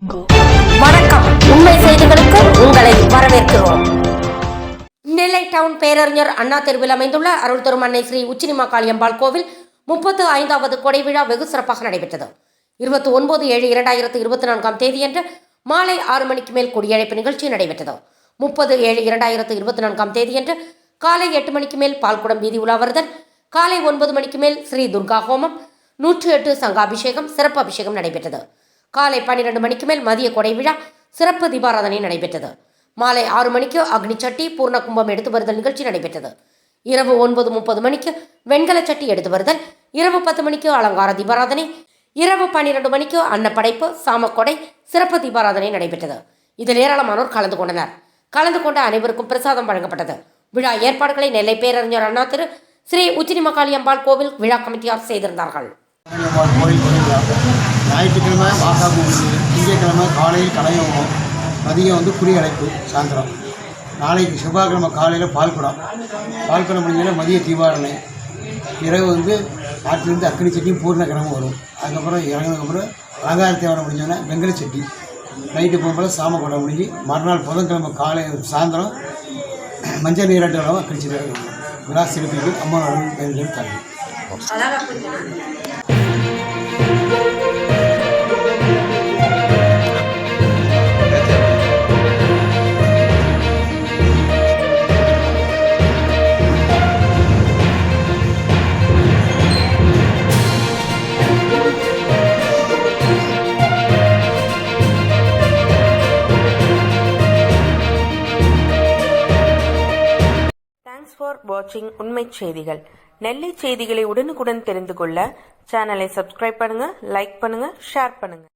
வணக்கம். உண்மை செய்திகளுக்கு உங்களை வரவேற்கிறோம். நெல்லை டவுன் பேரறிஞர் அண்ணா தெருவில் அமைந்துள்ள அருள் தரும் அன்னை ஸ்ரீ உச்சினிமாகாளி அம்பாள் கோவில் 35வது கொடை விழா வெகு சிறப்பாக நடைபெற்றது. 29/7/2024 தேதியன்று மாலை 6 மணிக்கு மேல் கொடியழைப்பு நிகழ்ச்சி நடைபெற்றது. 30/7/2024 தேதியன்று காலை 8 மணிக்கு மேல் பால்குடம் வீதி உலா வருதல், காலை 9 மணிக்கு மேல் ஸ்ரீ துர்கா ஹோமம், 108 சங்காபிஷேகம், சிறப்பு அபிஷேகம் நடைபெற்றது. காலை 12 மணிக்கு மேல் மதிய கொடை விழா சிறப்பு தீபாராதனை நடைபெற்றது. மாலை 6 மணிக்கு அக்னி சட்டி பூர்ண கும்பம் எடுத்து வருதல் நிகழ்ச்சி நடைபெற்றது. இரவு 9:30 மணிக்கு வெண்கல சட்டி எடுத்து வருதல், இரவு 10 மணிக்கு அலங்கார தீபாராதனை, இரவு 12 மணிக்கு அன்னப்படைப்பு சாமக்கொடை சிறப்பு தீபாராதனை நடைபெற்றது. இதில் ஏராளமானோர் கலந்து கொண்டனர். கலந்து கொண்ட அனைவருக்கும் பிரசாதம் வழங்கப்பட்டது. விழா ஏற்பாடுகளை நெல்லை பேரறிஞர் அண்ணா திரு ஸ்ரீ உச்சினிமாகாளி அம்பாள் கோவில் விழா கமிட்டியார் செய்திருந்தார்கள். ஞாயிற்றுக்கிழமை மாசா பூஜை, திங்கட்கிழமை காலையில் கலையோகம், மதியம் குடி அழைப்பு சாயந்தரம். நாளைக்கு செவ்வாய்க்கிழமை காலையில் பால்குடம் முடிஞ்சோன்னா மதிய தீபாரணை, இரவு ஆற்றிலிருந்து அக்னி சட்டியும் பூர்ண கிழமை வரும். அதுக்கப்புறம் இறங்கினதுக்கப்புறம் அலங்கார தேவரை முடிஞ்சோன்னா வெங்கல சட்டி, நைட்டு போகும்போது சாம கொடை முடிஞ்சு மறுநாள் புதன்கிழமை காலை சாயந்தரம் மஞ்சள் நீராட்டு அளவு அக்னி சட்டி விழா சிறப்பிக்கு அம்மா அருள் தரணும். Thanks for watching உண்மை செய்திகள். நெல்லை செய்திகளை உடனுக்குடன் தெரிந்து கொள்ள சேனலை சப்ஸ்கிரைப் பண்ணுங்க, லைக் பண்ணுங்க, ஷேர் பண்ணுங்க.